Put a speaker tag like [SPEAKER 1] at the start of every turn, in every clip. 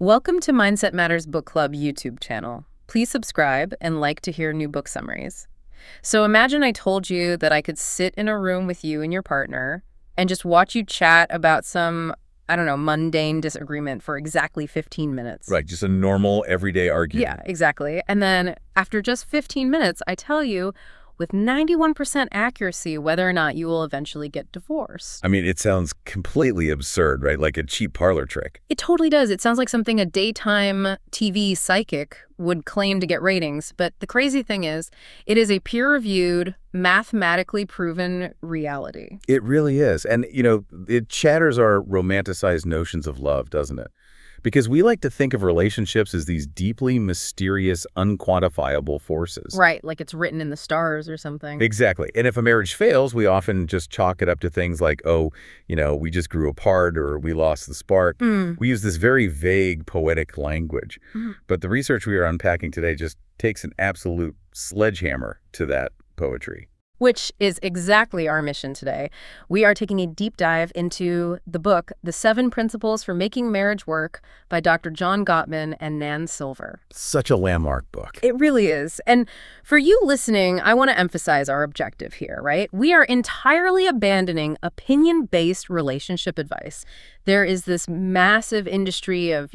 [SPEAKER 1] Welcome to Mindset Matters Book Club YouTube channel. Please subscribe and like to hear new book summaries. So imagine I told you that I could sit in a room with you and your partner and just watch you chat about some, I don't know, mundane disagreement for exactly 15 minutes.
[SPEAKER 2] Right, just a normal, everyday argument.
[SPEAKER 1] Yeah, exactly. And then after just 15 minutes, I tell you with 91% accuracy whether or not you will eventually get divorced.
[SPEAKER 2] I mean, it sounds completely absurd, right? Like a cheap parlor trick.
[SPEAKER 1] It totally does. It sounds like something a daytime TV psychic would claim to get ratings. But the crazy thing is, it is a peer-reviewed, mathematically proven reality.
[SPEAKER 2] It really is. And, it shatters our romanticized notions of love, doesn't it? Because we like to think of relationships as these deeply mysterious, unquantifiable forces.
[SPEAKER 1] Right, like it's written in the stars or something.
[SPEAKER 2] Exactly. And if a marriage fails, we often just chalk it up to things like, we just grew apart or we lost the spark. We use this very vague, poetic language. But the research we are unpacking today just takes an absolute sledgehammer to that poetry.
[SPEAKER 1] Which is exactly our mission today. We are taking a deep dive into the book, The 7 Principles for Making Marriage Work by Dr. John Gottman and Nan Silver.
[SPEAKER 2] Such a landmark book.
[SPEAKER 1] It really is. And for you listening, I want to emphasize our objective here, right? We are entirely abandoning opinion-based relationship advice. There is this massive industry of,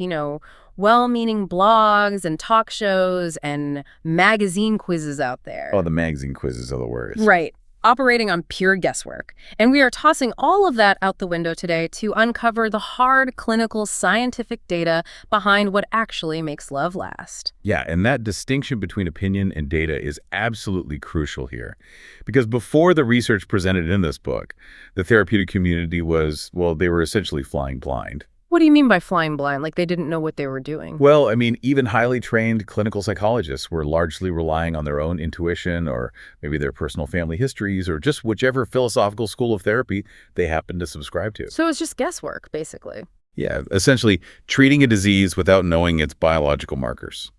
[SPEAKER 1] well-meaning blogs and talk shows and magazine quizzes out there.
[SPEAKER 2] Oh, the magazine quizzes are the worst.
[SPEAKER 1] Right. Operating on pure guesswork. And we are tossing all of that out the window today to uncover the hard clinical scientific data behind what actually makes love last.
[SPEAKER 2] Yeah, and that distinction between opinion and data is absolutely crucial here. Because before the research presented in this book, the therapeutic community they were essentially flying blind.
[SPEAKER 1] What do you mean by flying blind? Like they didn't know what they were doing?
[SPEAKER 2] Well, I mean, even highly trained clinical psychologists were largely relying on their own intuition or maybe their personal family histories or just whichever philosophical school of therapy they happened to subscribe to.
[SPEAKER 1] So it's just guesswork, basically.
[SPEAKER 2] Yeah, essentially treating a disease without knowing its biological markers.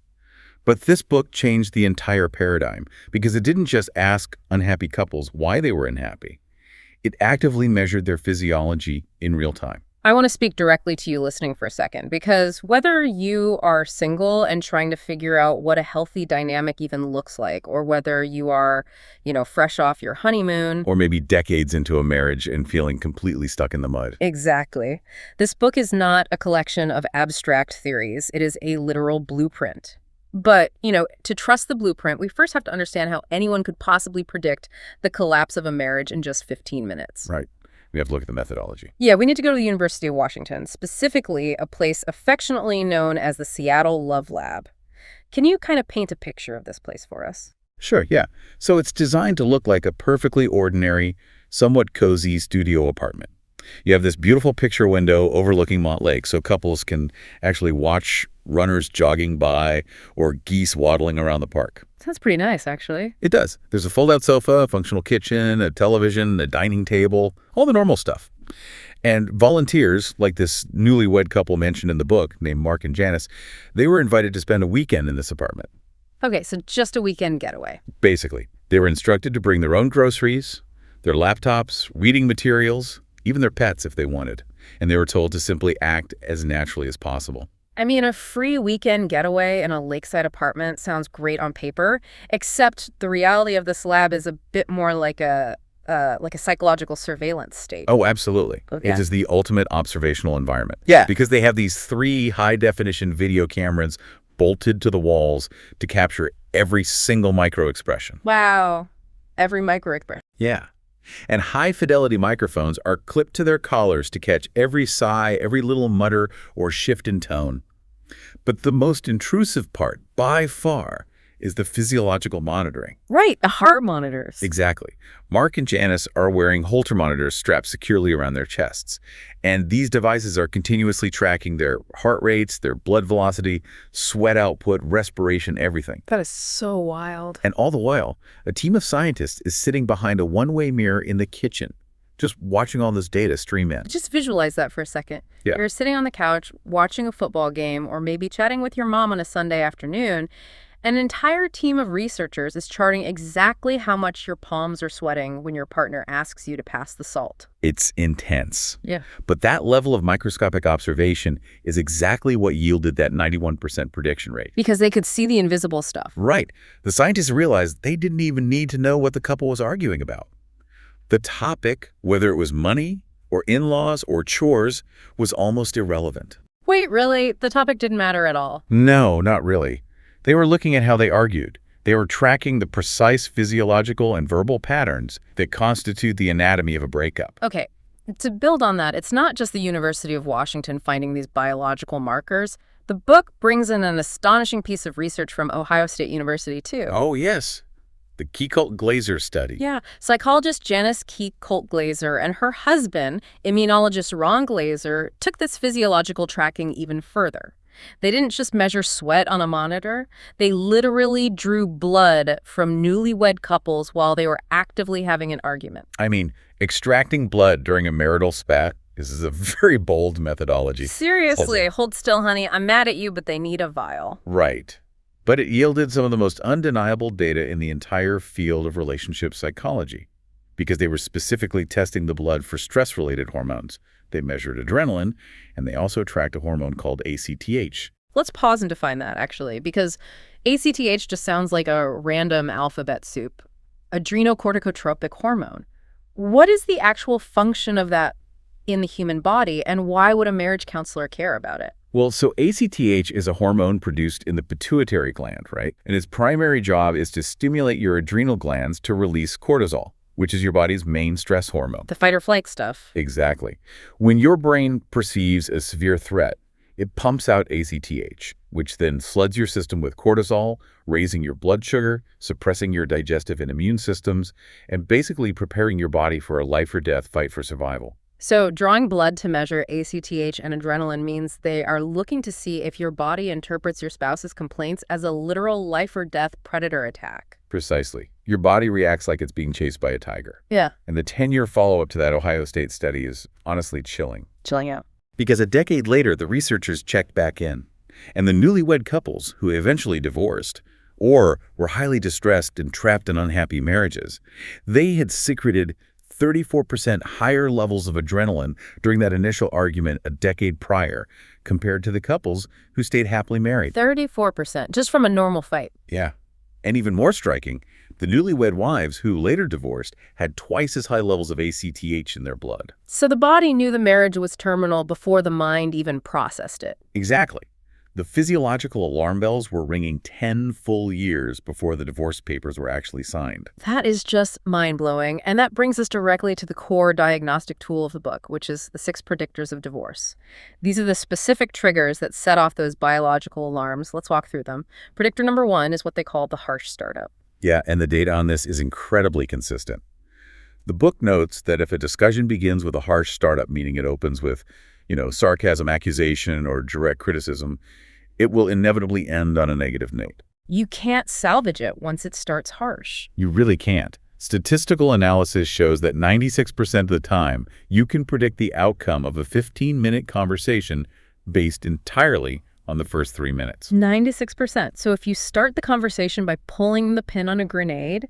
[SPEAKER 2] But this book changed the entire paradigm because it didn't just ask unhappy couples why they were unhappy. It actively measured their physiology in real time.
[SPEAKER 1] I want to speak directly to you listening for a second, because whether you are single and trying to figure out what a healthy dynamic even looks like, or whether you are, fresh off your honeymoon.
[SPEAKER 2] Or maybe decades into a marriage and feeling completely stuck in the mud.
[SPEAKER 1] Exactly. This book is not a collection of abstract theories. It is a literal blueprint. But, to trust the blueprint, we first have to understand how anyone could possibly predict the collapse of a marriage in just 15 minutes.
[SPEAKER 2] Right. We have to look at the methodology.
[SPEAKER 1] Yeah, we need to go to the University of Washington, specifically a place affectionately known as the Seattle Love Lab. Can you kind of paint a picture of this place for us?
[SPEAKER 2] Sure, yeah. So it's designed to look like a perfectly ordinary, somewhat cozy studio apartment. You have this beautiful picture window overlooking Montt Lake so couples can actually watch runners jogging by or geese waddling around the park.
[SPEAKER 1] Sounds pretty nice, actually.
[SPEAKER 2] It does. There's a fold-out sofa, a functional kitchen, a television, a dining table, all the normal stuff. And volunteers, like this newlywed couple mentioned in the book named Mark and Janice, they were invited to spend a weekend in this apartment.
[SPEAKER 1] Okay, so just a weekend getaway.
[SPEAKER 2] Basically, they were instructed to bring their own groceries, their laptops, reading materials, even their pets if they wanted. And they were told to simply act as naturally as possible.
[SPEAKER 1] I mean, a free weekend getaway in a lakeside apartment sounds great on paper, except the reality of this lab is a bit more like a psychological surveillance state.
[SPEAKER 2] Oh, absolutely.
[SPEAKER 1] Okay.
[SPEAKER 2] It is the ultimate observational environment.
[SPEAKER 1] Yeah.
[SPEAKER 2] Because they have these 3 high-definition video cameras bolted to the walls to capture every single micro-expression.
[SPEAKER 1] Wow. Every micro-expression.
[SPEAKER 2] Yeah. And high-fidelity microphones are clipped to their collars to catch every sigh, every little mutter or shift in tone. But the most intrusive part, by far, is the physiological monitoring.
[SPEAKER 1] Right, the heart monitors.
[SPEAKER 2] Exactly. Mark and Janice are wearing Holter monitors strapped securely around their chests. And these devices are continuously tracking their heart rates, their blood velocity, sweat output, respiration, everything.
[SPEAKER 1] That is so wild.
[SPEAKER 2] And all the while, a team of scientists is sitting behind a one-way mirror in the kitchen, just watching all this data stream in.
[SPEAKER 1] Just visualize that for a second.
[SPEAKER 2] Yeah.
[SPEAKER 1] You're sitting on the couch watching a football game or maybe chatting with your mom on a Sunday afternoon, An entire team of researchers is charting exactly how much your palms are sweating when your partner asks you to pass the salt.
[SPEAKER 2] It's intense.
[SPEAKER 1] Yeah.
[SPEAKER 2] But that level of microscopic observation is exactly what yielded that 91% prediction rate.
[SPEAKER 1] Because they could see the invisible stuff.
[SPEAKER 2] Right. The scientists realized they didn't even need to know what the couple was arguing about. The topic, whether it was money or in-laws or chores, was almost irrelevant.
[SPEAKER 1] Wait, really? The topic didn't matter at all?
[SPEAKER 2] No, not really. They were looking at how they argued. They were tracking the precise physiological and verbal patterns that constitute the anatomy of a breakup.
[SPEAKER 1] Okay, to build on that, it's not just the University of Washington finding these biological markers. The book brings in an astonishing piece of research from Ohio State University, too.
[SPEAKER 2] Oh, yes. The Kiekult-Glaser study.
[SPEAKER 1] Yeah, psychologist Janice Kiekult-Glaser and her husband, immunologist Ron Glaser, took this physiological tracking even further. They didn't just measure sweat on a monitor. They literally drew blood from newlywed couples while they were actively having an argument.
[SPEAKER 2] I mean, extracting blood during a marital spat is a very bold methodology.
[SPEAKER 1] Seriously, hold still, honey. I'm mad at you, but they need a vial.
[SPEAKER 2] Right. But it yielded some of the most undeniable data in the entire field of relationship psychology because they were specifically testing the blood for stress-related hormones. They measured adrenaline, and they also tracked a hormone called ACTH.
[SPEAKER 1] Let's pause and define that, actually, because ACTH just sounds like a random alphabet soup. Adrenocorticotropic hormone. What is the actual function of that in the human body, and why would a marriage counselor care about it?
[SPEAKER 2] Well, so ACTH is a hormone produced in the pituitary gland, right? And its primary job is to stimulate your adrenal glands to release cortisol, which is your body's main stress hormone.
[SPEAKER 1] The fight or flight stuff.
[SPEAKER 2] Exactly. When your brain perceives a severe threat, it pumps out ACTH, which then floods your system with cortisol, raising your blood sugar, suppressing your digestive and immune systems, and basically preparing your body for a life-or-death fight for survival.
[SPEAKER 1] So drawing blood to measure ACTH and adrenaline means they are looking to see if your body interprets your spouse's complaints as a literal life-or-death predator attack.
[SPEAKER 2] Precisely. Your body reacts like it's being chased by a tiger.
[SPEAKER 1] Yeah.
[SPEAKER 2] And the 10-year follow-up to that Ohio State study is honestly chilling.
[SPEAKER 1] Chilling out.
[SPEAKER 2] Because a decade later, the researchers checked back in. And the newlywed couples who eventually divorced or were highly distressed and trapped in unhappy marriages, they had secreted 34% higher levels of adrenaline during that initial argument a decade prior compared to the couples who stayed happily married.
[SPEAKER 1] 34%, just from a normal fight.
[SPEAKER 2] Yeah. And even more striking, the newlywed wives who later divorced had twice as high levels of ACTH in their blood.
[SPEAKER 1] So the body knew the marriage was terminal before the mind even processed it.
[SPEAKER 2] Exactly. The physiological alarm bells were ringing 10 full years before the divorce papers were actually signed.
[SPEAKER 1] That is just mind-blowing, and that brings us directly to the core diagnostic tool of the book, which is the 6 predictors of divorce. These are the specific triggers that set off those biological alarms. Let's walk through them. Predictor number 1 is what they call the harsh startup.
[SPEAKER 2] Yeah, and the data on this is incredibly consistent. The book notes that if a discussion begins with a harsh startup, meaning it opens with, sarcasm, accusation, or direct criticism, it will inevitably end on a negative note.
[SPEAKER 1] You can't salvage it once it starts harsh.
[SPEAKER 2] You really can't. Statistical analysis shows that 96% of the time, you can predict the outcome of a 15-minute conversation based entirely on the first 3 minutes.
[SPEAKER 1] 96%. So if you start the conversation by pulling the pin on a grenade,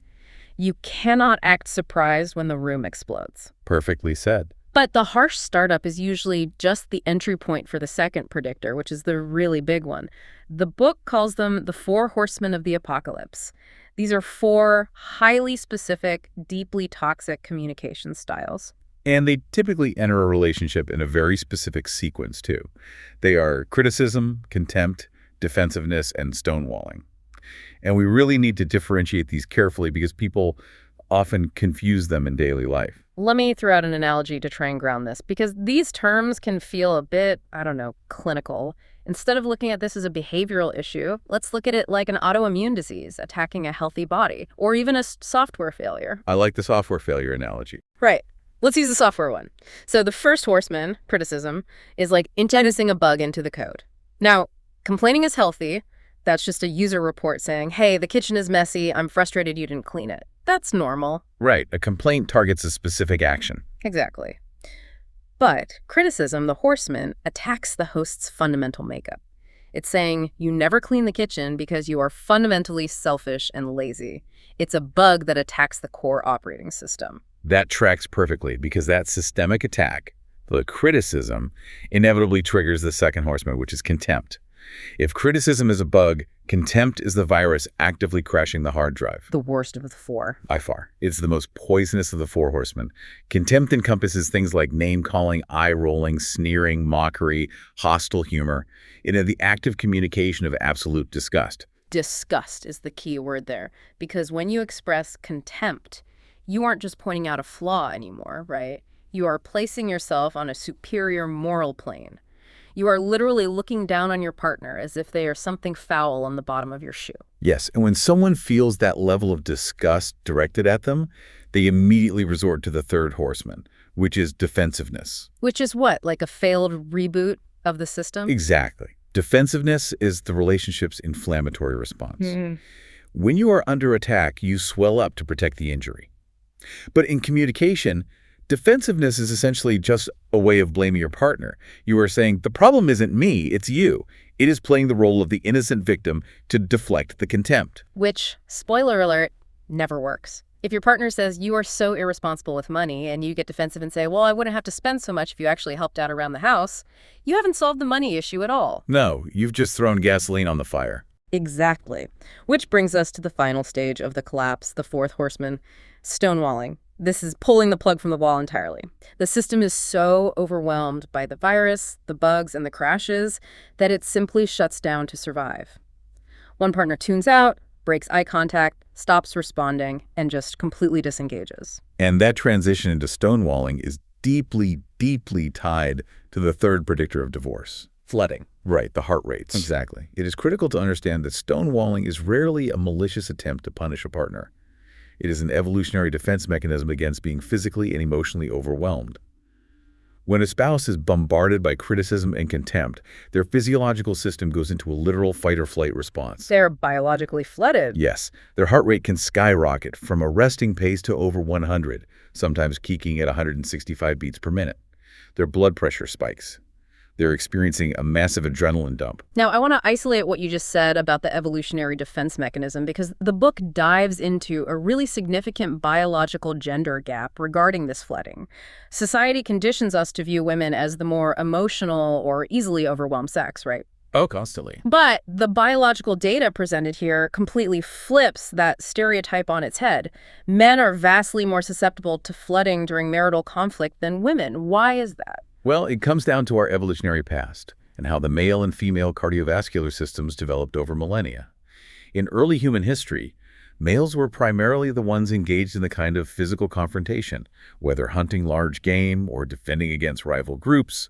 [SPEAKER 1] you cannot act surprised when the room explodes.
[SPEAKER 2] Perfectly said.
[SPEAKER 1] But the harsh startup is usually just the entry point for the second predictor, which is the really big one. The book calls them the 4 Horsemen of the Apocalypse. These are 4 highly specific, deeply toxic communication styles.
[SPEAKER 2] And they typically enter a relationship in a very specific sequence, too. They are criticism, contempt, defensiveness, and stonewalling. And we really need to differentiate these carefully because people often confuse them in daily life.
[SPEAKER 1] Let me throw out an analogy to try and ground this, because these terms can feel a bit, clinical. Instead of looking at this as a behavioral issue, let's look at it like an autoimmune disease attacking a healthy body, or even a software failure.
[SPEAKER 2] I like the software failure analogy.
[SPEAKER 1] Right. Let's use the software one. So the first horseman, criticism, is like introducing a bug into the code. Now, complaining is healthy. That's just a user report saying, hey, the kitchen is messy. I'm frustrated you didn't clean it. That's normal.
[SPEAKER 2] Right. A complaint targets a specific action.
[SPEAKER 1] Exactly. But criticism, the horseman, attacks the host's fundamental makeup. It's saying you never clean the kitchen because you are fundamentally selfish and lazy. It's a bug that attacks the core operating system.
[SPEAKER 2] That tracks perfectly because that systemic attack, the criticism, inevitably triggers the second horseman, which is contempt. If criticism is a bug, contempt is the virus actively crashing the hard drive.
[SPEAKER 1] The worst of the four.
[SPEAKER 2] By far. It's the most poisonous of the four horsemen. Contempt encompasses things like name-calling, eye-rolling, sneering, mockery, hostile humor, and the active communication of absolute disgust.
[SPEAKER 1] Disgust is the key word there, because when you express contempt, you aren't just pointing out a flaw anymore, right? You are placing yourself on a superior moral plane. You are literally looking down on your partner as if they are something foul on the bottom of your shoe.
[SPEAKER 2] Yes, and when someone feels that level of disgust directed at them, they immediately resort to the third horseman, which is defensiveness.
[SPEAKER 1] Which is what, like a failed reboot of the system?
[SPEAKER 2] Exactly. Defensiveness is the relationship's inflammatory response. When you are under attack, you swell up to protect the injury. But in communication, defensiveness is essentially just a way of blaming your partner. You are saying, the problem isn't me, it's you. It is playing the role of the innocent victim to deflect the contempt.
[SPEAKER 1] Which, spoiler alert, never works. If your partner says you are so irresponsible with money and you get defensive and say, well, I wouldn't have to spend so much if you actually helped out around the house, you haven't solved the money issue at all.
[SPEAKER 2] No, you've just thrown gasoline on the fire.
[SPEAKER 1] Exactly. Which brings us to the final stage of the collapse, the fourth horseman, stonewalling. This is pulling the plug from the wall entirely. The system is so overwhelmed by the virus, the bugs, and the crashes that it simply shuts down to survive. One partner tunes out, breaks eye contact, stops responding, and just completely disengages.
[SPEAKER 2] And that transition into stonewalling is deeply, deeply tied to the third predictor of divorce.
[SPEAKER 1] Flooding.
[SPEAKER 2] Right, the heart rates. Exactly. It is critical to understand that stonewalling is rarely a malicious attempt to punish a partner. It is an evolutionary defense mechanism against being physically and emotionally overwhelmed. When a spouse is bombarded by criticism and contempt, their physiological system goes into a literal fight-or-flight response.
[SPEAKER 1] They're biologically flooded.
[SPEAKER 2] Yes, their heart rate can skyrocket from a resting pace to over 100, sometimes peaking at 165 beats per minute. Their blood pressure spikes. They're experiencing a massive adrenaline dump.
[SPEAKER 1] Now, I want to isolate what you just said about the evolutionary defense mechanism because the book dives into a really significant biological gender gap regarding this flooding. Society conditions us to view women as the more emotional or easily overwhelmed sex, right?
[SPEAKER 2] Oh, constantly.
[SPEAKER 1] But the biological data presented here completely flips that stereotype on its head. Men are vastly more susceptible to flooding during marital conflict than women. Why is that?
[SPEAKER 2] Well, it comes down to our evolutionary past and how the male and female cardiovascular systems developed over millennia. In early human history, males were primarily the ones engaged in the kind of physical confrontation, whether hunting large game or defending against rival groups,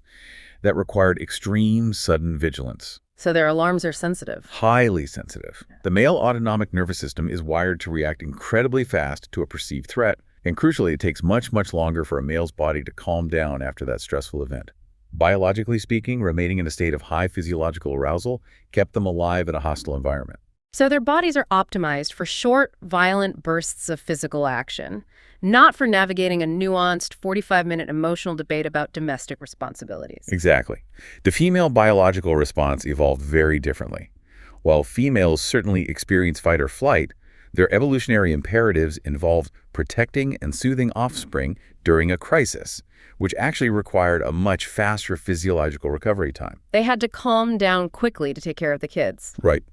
[SPEAKER 2] that required extreme, sudden vigilance.
[SPEAKER 1] So their alarms are sensitive.
[SPEAKER 2] Highly sensitive. The male autonomic nervous system is wired to react incredibly fast to a perceived threat, and crucially, it takes much, much longer for a male's body to calm down after that stressful event. Biologically speaking, remaining in a state of high physiological arousal kept them alive in a hostile environment.
[SPEAKER 1] So their bodies are optimized for short, violent bursts of physical action, not for navigating a nuanced 45-minute emotional debate about domestic responsibilities.
[SPEAKER 2] Exactly. The female biological response evolved very differently. While females certainly experience fight or flight, their evolutionary imperatives involved protecting and soothing offspring during a crisis, which actually required a much faster physiological recovery time.
[SPEAKER 1] They had to calm down quickly to take care of the kids.
[SPEAKER 2] Right.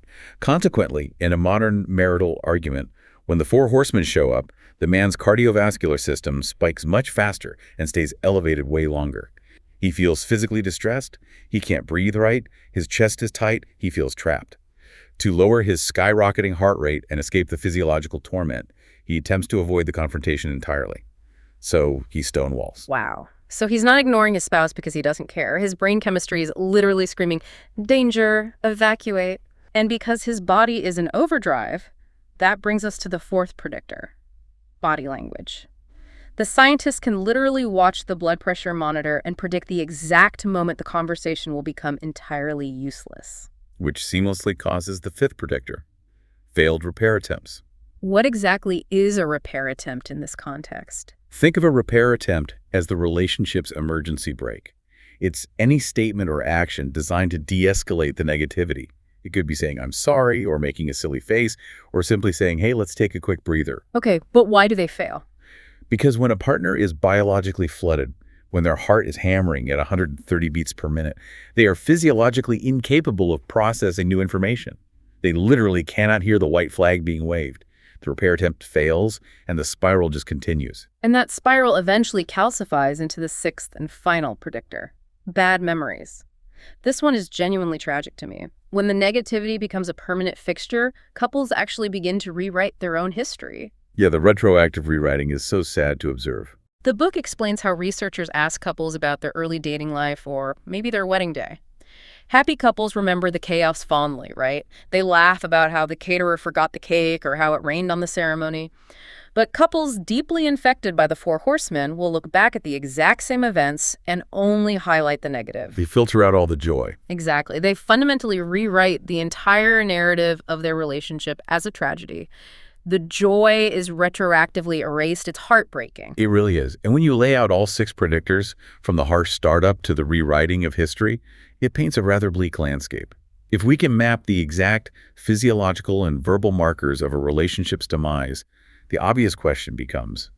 [SPEAKER 2] Consequently, in a modern marital argument, when the four horsemen show up, the man's cardiovascular system spikes much faster and stays elevated way longer. He feels physically distressed, he can't breathe right, his chest is tight, he feels trapped. To lower his skyrocketing heart rate and escape the physiological torment, he attempts to avoid the confrontation entirely. So he stonewalls.
[SPEAKER 1] Wow. So he's not ignoring his spouse because he doesn't care. His brain chemistry is literally screaming, danger, evacuate. And because his body is in overdrive, that brings us to the fourth predictor, body language. The scientists can literally watch the blood pressure monitor and predict the exact moment the conversation will become entirely useless.
[SPEAKER 2] Which seamlessly causes the fifth predictor, failed repair attempts.
[SPEAKER 1] What exactly is a repair attempt in this context?
[SPEAKER 2] Think of a repair attempt as the relationship's emergency brake. It's any statement or action designed to de-escalate the negativity. It could be saying, I'm sorry, or making a silly face, or simply saying, hey, let's take a quick breather.
[SPEAKER 1] Okay, but why do they fail?
[SPEAKER 2] Because when a partner is biologically flooded, when their heart is hammering at 130 beats per minute, they are physiologically incapable of processing new information. They literally cannot hear the white flag being waved. The repair attempt fails, and the spiral just continues.
[SPEAKER 1] And that spiral eventually calcifies into the sixth and final predictor: bad memories. This one is genuinely tragic to me. When the negativity becomes a permanent fixture, couples actually begin to rewrite their own history.
[SPEAKER 2] Yeah, the retroactive rewriting is so sad to observe.
[SPEAKER 1] The book explains how researchers ask couples about their early dating life or maybe their wedding day. Happy couples remember the chaos fondly, right? They laugh about how the caterer forgot the cake or how it rained on the ceremony. But couples deeply infected by the Four Horsemen will look back at the exact same events and only highlight the negative.
[SPEAKER 2] They filter out all the joy.
[SPEAKER 1] Exactly. They fundamentally rewrite the entire narrative of their relationship as a tragedy. The joy is retroactively erased. It's heartbreaking.
[SPEAKER 2] It really is. And when you lay out all 6 predictors, from the harsh startup to the rewriting of history, it paints a rather bleak landscape. If we can map the exact physiological and verbal markers of a relationship's demise, the obvious question becomes,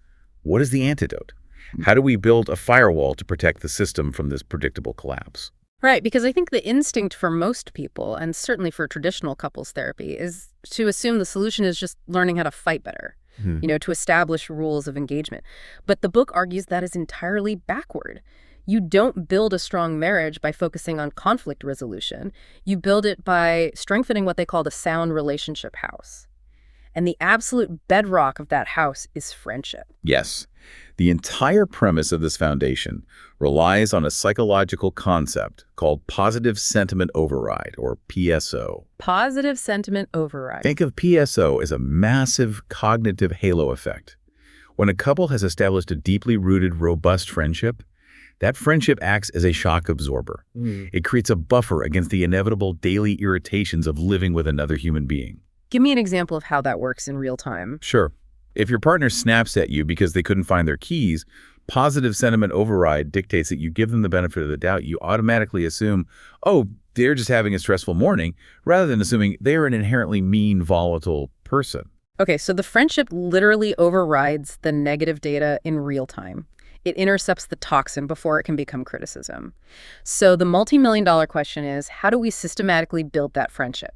[SPEAKER 2] what is the antidote? How do we build a firewall to protect the system from this predictable collapse?
[SPEAKER 1] Right, because I think the instinct for most people, and certainly for traditional couples therapy, is to assume the solution is just learning how to fight better, to establish rules of engagement. But the book argues that is entirely backward. You don't build a strong marriage by focusing on conflict resolution. You build it by strengthening what they call the sound relationship house. And the absolute bedrock of that house is friendship.
[SPEAKER 2] Yes. The entire premise of this foundation relies on a psychological concept called positive sentiment override, or PSO.
[SPEAKER 1] Positive sentiment override.
[SPEAKER 2] Think of PSO as a massive cognitive halo effect. When a couple has established a deeply rooted, robust friendship, that friendship acts as a shock absorber. It creates a buffer against the inevitable daily irritations of living with another human being.
[SPEAKER 1] Give me an example of how that works in real time.
[SPEAKER 2] Sure. If your partner snaps at you because they couldn't find their keys, positive sentiment override dictates that you give them the benefit of the doubt. You automatically assume, oh, they're just having a stressful morning, rather than assuming they're an inherently mean, volatile person.
[SPEAKER 1] Okay, so the friendship literally overrides the negative data in real time. It intercepts the toxin before it can become criticism. So the multi-million-dollar question is, how do we systematically build that friendship?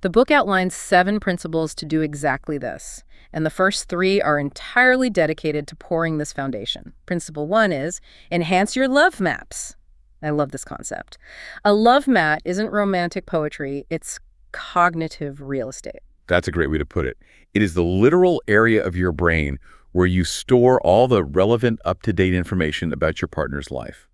[SPEAKER 1] The book outlines 7 principles to do exactly this, and the first 3 are entirely dedicated to pouring this foundation. Principle 1 is enhance your love maps. I love this concept. A love map isn't romantic poetry, it's cognitive real estate.
[SPEAKER 2] That's a great way to put it. It is the literal area of your brain where you store all the relevant, up-to-date information about your partner's life.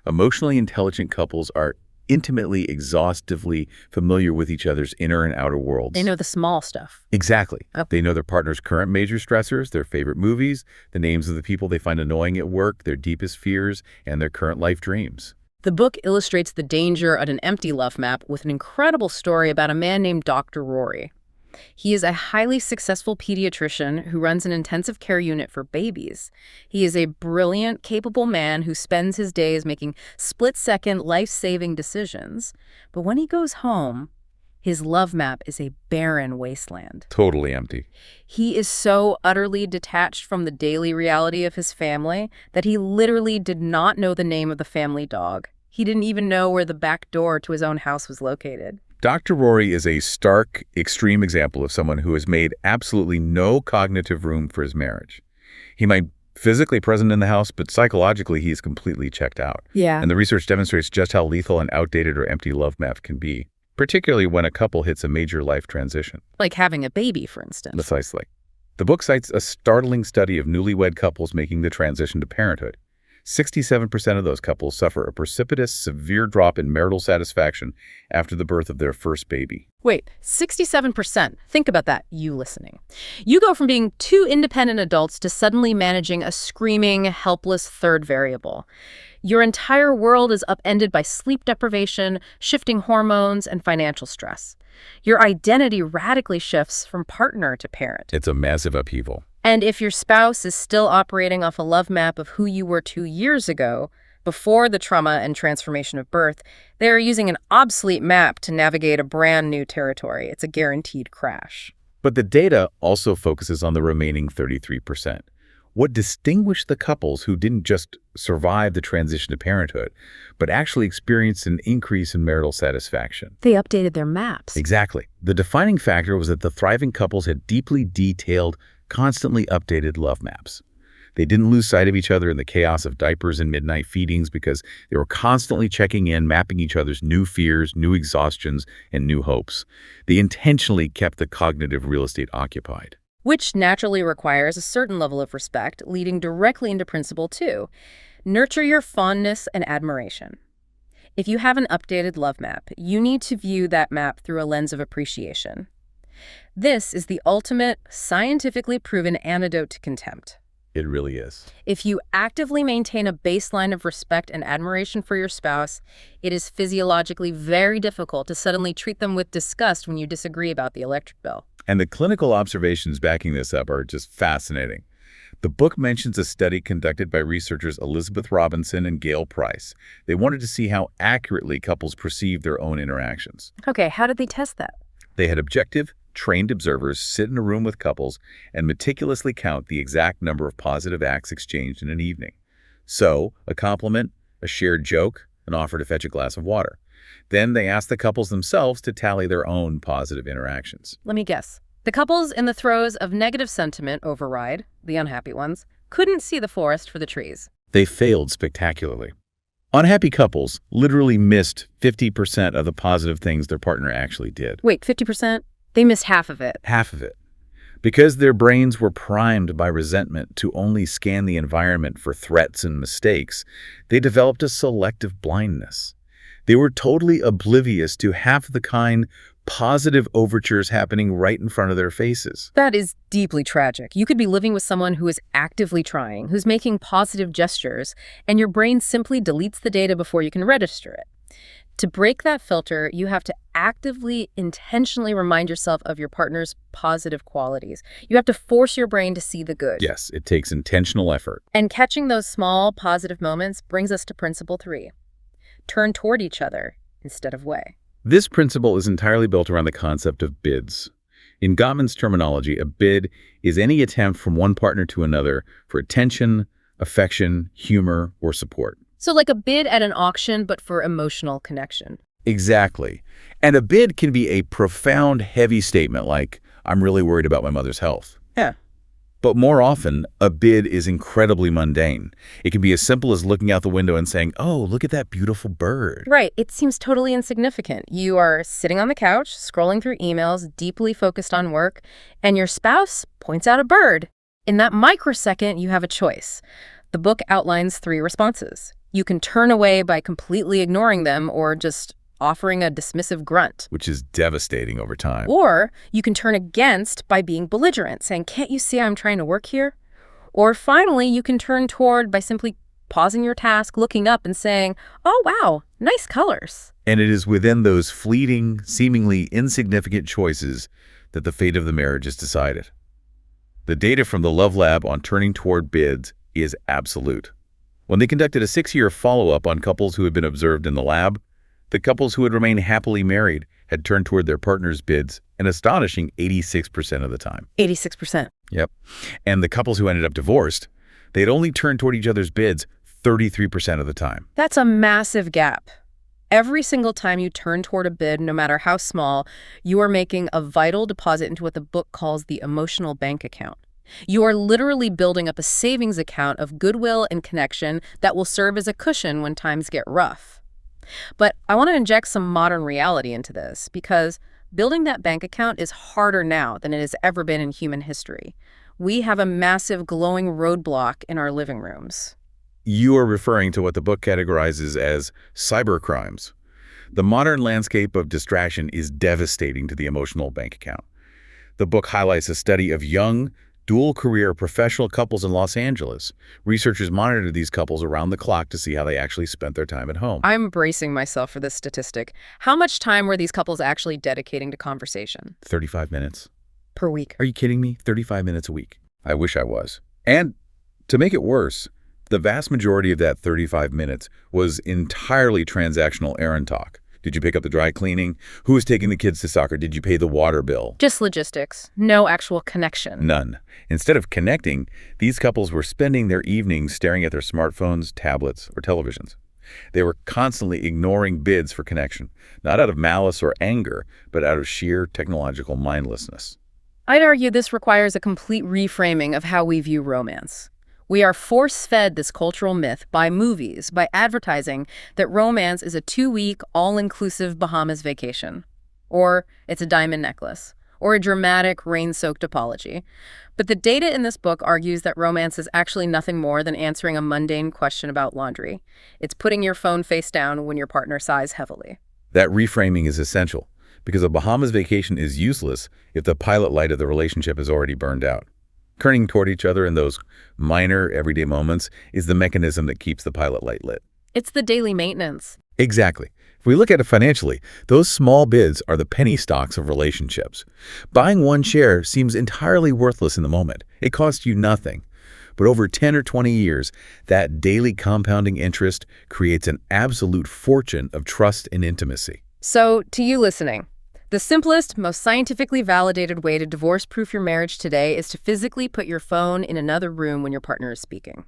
[SPEAKER 2] Emotionally intelligent couples are intimately, exhaustively familiar with each other's inner and outer worlds.
[SPEAKER 1] They know the small stuff.
[SPEAKER 2] Exactly.
[SPEAKER 1] Oh.
[SPEAKER 2] They know their partner's current major stressors, their favorite movies, the names of the people they find annoying at work, their deepest fears, and their current life dreams.
[SPEAKER 1] The book illustrates the danger of an empty love map with an incredible story about a man named Dr. Rory. He is a highly successful pediatrician who runs an intensive care unit for babies. He is a brilliant, capable man who spends his days making split-second, life-saving decisions. But when he goes home, his love map is a barren wasteland.
[SPEAKER 2] Totally empty.
[SPEAKER 1] He is so utterly detached from the daily reality of his family that he literally did not know the name of the family dog. He didn't even know where the back door to his own house was located.
[SPEAKER 2] Dr. Rory is a stark, extreme example of someone who has made absolutely no cognitive room for his marriage. He might physically present in the house, but psychologically he is completely checked out.
[SPEAKER 1] Yeah.
[SPEAKER 2] And the research demonstrates just how lethal an outdated or empty love map can be, particularly when a couple hits a major life transition.
[SPEAKER 1] Like having a baby, for instance.
[SPEAKER 2] Precisely. The book cites a startling study of newlywed couples making the transition to parenthood. 67% of those couples suffer a precipitous, severe drop in marital satisfaction after the birth of their first baby.
[SPEAKER 1] Wait, 67%. Think about that, you listening. You go from being 2 independent adults to suddenly managing a screaming, helpless third variable. Your entire world is upended by sleep deprivation, shifting hormones, and financial stress. Your identity radically shifts from partner to parent.
[SPEAKER 2] It's a massive upheaval.
[SPEAKER 1] And if your spouse is still operating off a love map of who you were 2 years ago, Before the trauma and transformation of birth, they are using an obsolete map to navigate a brand new territory. It's a guaranteed crash.
[SPEAKER 2] But the data also focuses on the remaining 33%. What distinguished the couples who didn't just survive the transition to parenthood, but actually experienced an increase in marital satisfaction?
[SPEAKER 1] They updated their maps.
[SPEAKER 2] Exactly. The defining factor was that the thriving couples had deeply detailed, constantly updated love maps. They didn't lose sight of each other in the chaos of diapers and midnight feedings because they were constantly checking in, mapping each other's new fears, new exhaustions, and new hopes. They intentionally kept the cognitive real estate occupied.
[SPEAKER 1] Which naturally requires a certain level of respect, leading directly into principle 2. Nurture your fondness and admiration. If you have an updated love map, you need to view that map through a lens of appreciation. This is the ultimate, scientifically proven antidote to contempt.
[SPEAKER 2] It really is.
[SPEAKER 1] If you actively maintain a baseline of respect and admiration for your spouse, it is physiologically very difficult to suddenly treat them with disgust when you disagree about the electric bill.
[SPEAKER 2] And the clinical observations backing this up are just fascinating. The book mentions a study conducted by researchers Elizabeth Robinson and Gail Price. They wanted to see how accurately couples perceive their own interactions.
[SPEAKER 1] Okay, how did they test that?
[SPEAKER 2] They had objective, trained observers sit in a room with couples and meticulously count the exact number of positive acts exchanged in an evening. So, a compliment, a shared joke, an offer to fetch a glass of water. Then they asked the couples themselves to tally their own positive interactions.
[SPEAKER 1] Let me guess. The couples in the throes of negative sentiment override, the unhappy ones, couldn't see the forest for the trees.
[SPEAKER 2] They failed spectacularly. Unhappy couples literally missed 50% of the positive things their partner actually did.
[SPEAKER 1] Wait, 50%? They missed half of it.
[SPEAKER 2] Half of it. Because their brains were primed by resentment to only scan the environment for threats and mistakes, they developed a selective blindness. They were totally oblivious to half the kind positive overtures happening right in front of their faces.
[SPEAKER 1] That is deeply tragic. You could be living with someone who is actively trying, who's making positive gestures, and your brain simply deletes the data before you can register it. To break that filter, you have to actively, intentionally remind yourself of your partner's positive qualities. You have to force your brain to see the good.
[SPEAKER 2] Yes, it takes intentional effort.
[SPEAKER 1] And catching those small positive moments brings us to principle 3. Turn toward each other instead of away.
[SPEAKER 2] This principle is entirely built around the concept of bids. In Gottman's terminology, a bid is any attempt from one partner to another for attention, affection, humor, or support.
[SPEAKER 1] So like a bid at an auction, but for emotional connection.
[SPEAKER 2] Exactly. And a bid can be a profound, heavy statement like, I'm really worried about my mother's health.
[SPEAKER 1] Yeah.
[SPEAKER 2] But more often, a bid is incredibly mundane. It can be as simple as looking out the window and saying, oh, look at that beautiful bird.
[SPEAKER 1] Right. It seems totally insignificant. You are sitting on the couch, scrolling through emails, deeply focused on work, and your spouse points out a bird. In that microsecond, you have a choice. The book outlines 3 responses. You can turn away by completely ignoring them or just offering a dismissive grunt.
[SPEAKER 2] Which is devastating over time.
[SPEAKER 1] Or you can turn against by being belligerent, saying, can't you see I'm trying to work here? Or finally, you can turn toward by simply pausing your task, looking up and saying, oh, wow, nice colors.
[SPEAKER 2] And it is within those fleeting, seemingly insignificant choices that the fate of the marriage is decided. The data from the Love Lab on turning toward bids is absolute. When they conducted a 6-year follow-up on couples who had been observed in the lab, the couples who had remained happily married had turned toward their partner's bids an astonishing 86% of the time.
[SPEAKER 1] 86%.
[SPEAKER 2] Yep. And the couples who ended up divorced, they had only turned toward each other's bids 33% of the time.
[SPEAKER 1] That's a massive gap. Every single time you turn toward a bid, no matter how small, you are making a vital deposit into what the book calls the emotional bank account. You are literally building up a savings account of goodwill and connection that will serve as a cushion when times get rough. But I want to inject some modern reality into this because building that bank account is harder now than it has ever been in human history. We have a massive glowing roadblock in our living rooms.
[SPEAKER 2] You are referring to what the book categorizes as cybercrimes. The modern landscape of distraction is devastating to the emotional bank account. The book highlights a study of young, dual-career professional couples in Los Angeles. Researchers monitored these couples around the clock to see how they actually spent their time at home.
[SPEAKER 1] I'm bracing myself for this statistic. How much time were these couples actually dedicating to conversation?
[SPEAKER 2] 35 minutes.
[SPEAKER 1] Per week.
[SPEAKER 2] Are you kidding me? 35 minutes a week. I wish I was. And to make it worse, The vast majority of that 35 minutes was entirely transactional errand talk. Did you pick up the dry cleaning? Who was taking the kids to soccer? Did you pay the water bill?
[SPEAKER 1] Just logistics, no actual connection.
[SPEAKER 2] None. Instead of connecting, these couples were spending their evenings staring at their smartphones, tablets, or televisions. They were constantly ignoring bids for connection, not out of malice or anger, but out of sheer technological mindlessness.
[SPEAKER 1] I'd argue this requires a complete reframing of how we view romance. We are force-fed this cultural myth by movies, by advertising, that romance is a 2-week, all-inclusive Bahamas vacation. Or it's a diamond necklace. Or a dramatic, rain-soaked apology. But the data in this book argues that romance is actually nothing more than answering a mundane question about laundry. It's putting your phone face down when your partner sighs heavily.
[SPEAKER 2] That reframing is essential, because a Bahamas vacation is useless if the pilot light of the relationship is already burned out. Turning toward each other in those minor, everyday moments is the mechanism that keeps the pilot light lit.
[SPEAKER 1] It's the daily maintenance.
[SPEAKER 2] Exactly. If we look at it financially, those small bids are the penny stocks of relationships. Buying one share seems entirely worthless in the moment. It costs you nothing. But over 10 or 20 years, that daily compounding interest creates an absolute fortune of trust and intimacy.
[SPEAKER 1] So, to you listening, the simplest, most scientifically validated way to divorce-proof your marriage today is to physically put your phone in another room when your partner is speaking.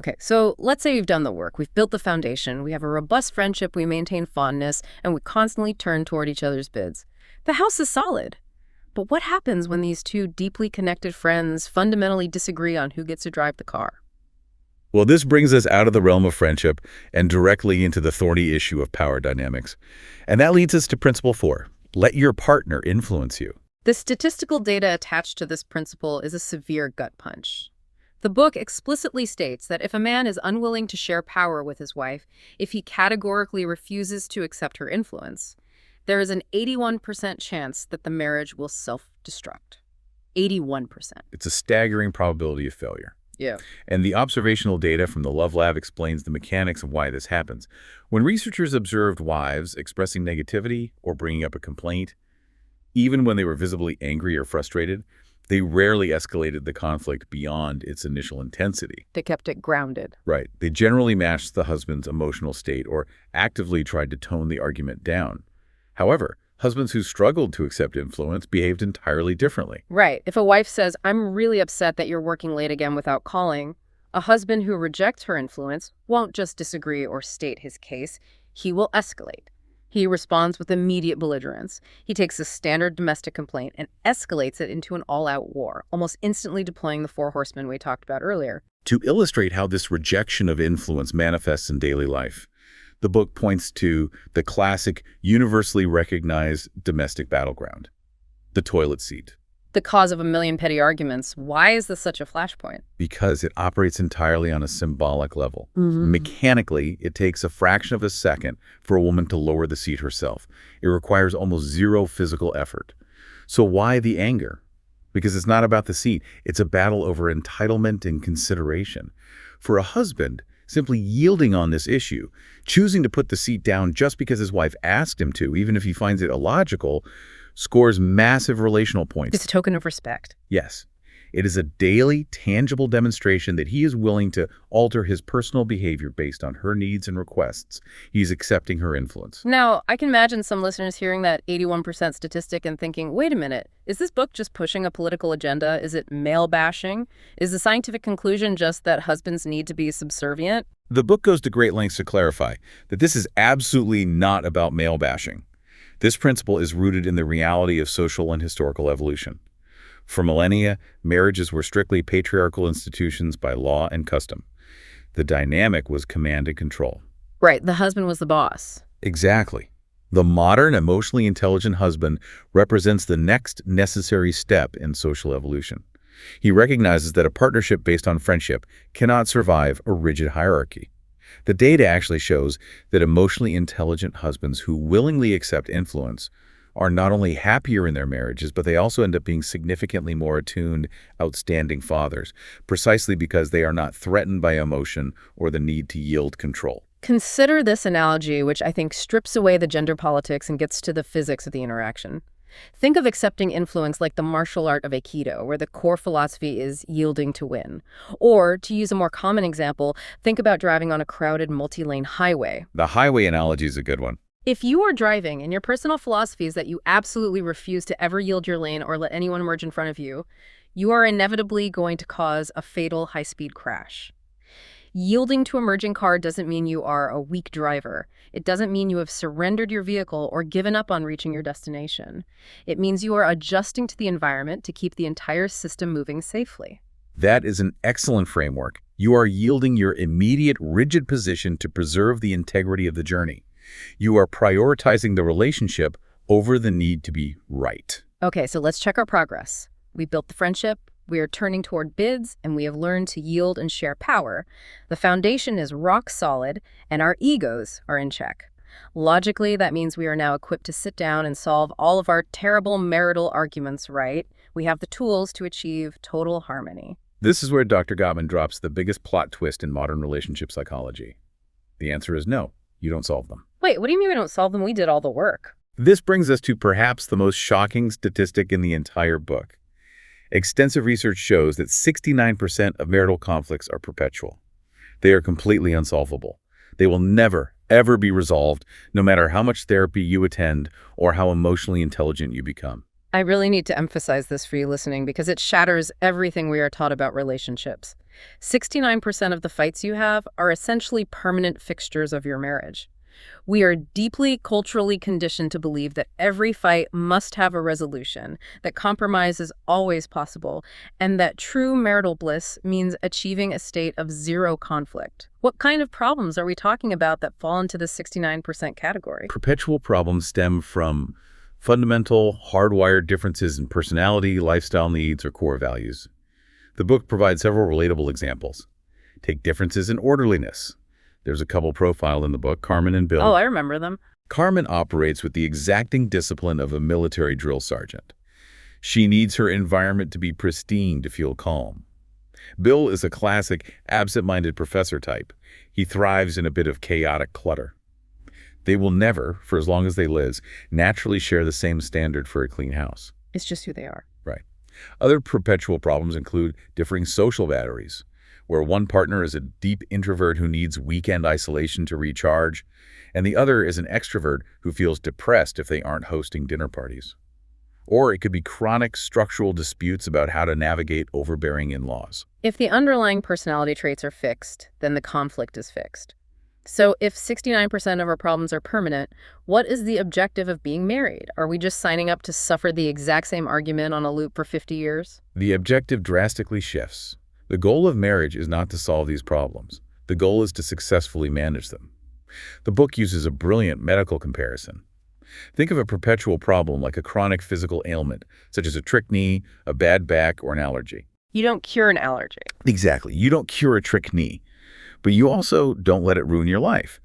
[SPEAKER 1] Okay, so let's say we've done the work. We've built the foundation. We have a robust friendship. We maintain fondness, and we constantly turn toward each other's bids. The house is solid. But what happens when these two deeply connected friends fundamentally disagree on who gets to drive the car?
[SPEAKER 2] Well, this brings us out of the realm of friendship and directly into the thorny issue of power dynamics. And that leads us to principle 4. Let your partner influence you.
[SPEAKER 1] The statistical data attached to this principle is a severe gut punch. The book explicitly states that if a man is unwilling to share power with his wife, if he categorically refuses to accept her influence, there is an 81% chance that the marriage will self-destruct. 81%.
[SPEAKER 2] It's a staggering probability of failure.
[SPEAKER 1] Yeah.
[SPEAKER 2] And the observational data from the Love Lab explains the mechanics of why this happens. When researchers observed wives expressing negativity or bringing up a complaint, even when they were visibly angry or frustrated, they rarely escalated the conflict beyond its initial intensity.
[SPEAKER 1] They kept it grounded.
[SPEAKER 2] Right. They generally matched the husband's emotional state or actively tried to tone the argument down. However, husbands who struggled to accept influence behaved entirely differently.
[SPEAKER 1] Right. If a wife says, "I'm really upset that you're working late again without calling," a husband who rejects her influence won't just disagree or state his case. He will escalate. He responds with immediate belligerence. He takes a standard domestic complaint and escalates it into an all-out war, almost instantly deploying the 4 horsemen we talked about earlier.
[SPEAKER 2] To illustrate how this rejection of influence manifests in daily life, the book points to the classic, universally recognized domestic battleground, the toilet seat.
[SPEAKER 1] The cause of a million petty arguments. Why is this such a flashpoint?
[SPEAKER 2] Because it operates entirely on a symbolic level. Mechanically, it takes a fraction of a second for a woman to lower the seat herself. It requires almost zero physical effort. So why the anger? Because it's not about the seat. It's a battle over entitlement and consideration. For a husband, simply yielding on this issue, choosing to put the seat down just because his wife asked him to, even if he finds it illogical, scores massive relational points.
[SPEAKER 1] It's a token of respect.
[SPEAKER 2] Yes. It is a daily, tangible demonstration that he is willing to alter his personal behavior based on her needs and requests. He's accepting her influence.
[SPEAKER 1] Now, I can imagine some listeners hearing that 81% statistic and thinking, wait a minute, is this book just pushing a political agenda? Is it male bashing? Is the scientific conclusion just that husbands need to be subservient?
[SPEAKER 2] The book goes to great lengths to clarify that this is absolutely not about male bashing. This principle is rooted in the reality of social and historical evolution. For millennia, marriages were strictly patriarchal institutions by law and custom. The dynamic was command and control.
[SPEAKER 1] Right, the husband was the boss.
[SPEAKER 2] Exactly. The modern, emotionally intelligent husband represents the next necessary step in social evolution. He recognizes that a partnership based on friendship cannot survive a rigid hierarchy. The data actually shows that emotionally intelligent husbands who willingly accept influence are not only happier in their marriages, but they also end up being significantly more attuned, outstanding fathers, precisely because they are not threatened by emotion or the need to yield control.
[SPEAKER 1] Consider this analogy, which I think strips away the gender politics and gets to the physics of the interaction. Think of accepting influence like the martial art of Aikido, where the core philosophy is yielding to win. Or, to use a more common example, think about driving on a crowded multi-lane highway.
[SPEAKER 2] The highway analogy is a good one.
[SPEAKER 1] If you are driving and your personal philosophy is that you absolutely refuse to ever yield your lane or let anyone merge in front of you, you are inevitably going to cause a fatal high-speed crash. Yielding to a merging car doesn't mean you are a weak driver. It doesn't mean you have surrendered your vehicle or given up on reaching your destination. It means you are adjusting to the environment to keep the entire system moving safely.
[SPEAKER 2] That is an excellent framework. You are yielding your immediate, rigid position to preserve the integrity of the journey. You are prioritizing the relationship over the need to be right.
[SPEAKER 1] Okay, so let's check our progress. We built the friendship, we are turning toward bids, and we have learned to yield and share power. The foundation is rock solid, and our egos are in check. Logically, that means we are now equipped to sit down and solve all of our terrible marital arguments, right? We have the tools to achieve total harmony.
[SPEAKER 2] This is where Dr. Gottman drops the biggest plot twist in modern relationship psychology. The answer is no, you don't solve them.
[SPEAKER 1] Wait, what do you mean we don't solve them? We did all the work.
[SPEAKER 2] This brings us to perhaps the most shocking statistic in the entire book. Extensive research shows that 69% of marital conflicts are perpetual. They are completely unsolvable. They will never, ever be resolved, no matter how much therapy you attend or how emotionally intelligent you become.
[SPEAKER 1] I really need to emphasize this for you listening because it shatters everything we are taught about relationships. 69% of the fights you have are essentially permanent fixtures of your marriage. We are deeply culturally conditioned to believe that every fight must have a resolution, that compromise is always possible, and that true marital bliss means achieving a state of zero conflict. What kind of problems are we talking about that fall into the 69% category?
[SPEAKER 2] Perpetual problems stem from fundamental, hardwired differences in personality, lifestyle needs, or core values. The book provides several relatable examples. Take differences in orderliness. There's a couple profiled in the book, Carmen and Bill.
[SPEAKER 1] Oh, I remember them.
[SPEAKER 2] Carmen operates with the exacting discipline of a military drill sergeant. She needs her environment to be pristine to feel calm. Bill is a classic absent-minded professor type. He thrives in a bit of chaotic clutter. They will never, for as long as they live, naturally share the same standard for a clean house.
[SPEAKER 1] It's just who they are.
[SPEAKER 2] Right. Other perpetual problems include differing social batteries, where one partner is a deep introvert who needs weekend isolation to recharge, and the other is an extrovert who feels depressed if they aren't hosting dinner parties. Or it could be chronic structural disputes about how to navigate overbearing in-laws.
[SPEAKER 1] If the underlying personality traits are fixed, then the conflict is fixed. So if 69% of our problems are permanent, what is the objective of being married? Are we just signing up to suffer the exact same argument on a loop for 50 years?
[SPEAKER 2] The objective drastically shifts. The goal of marriage is not to solve these problems. The goal is to successfully manage them. The book uses a brilliant medical comparison. Think of a perpetual problem like a chronic physical ailment, such as a trick knee, a bad back, or an allergy.
[SPEAKER 1] You don't cure an allergy.
[SPEAKER 2] Exactly. You don't cure a trick knee, but you also don't let it ruin your life.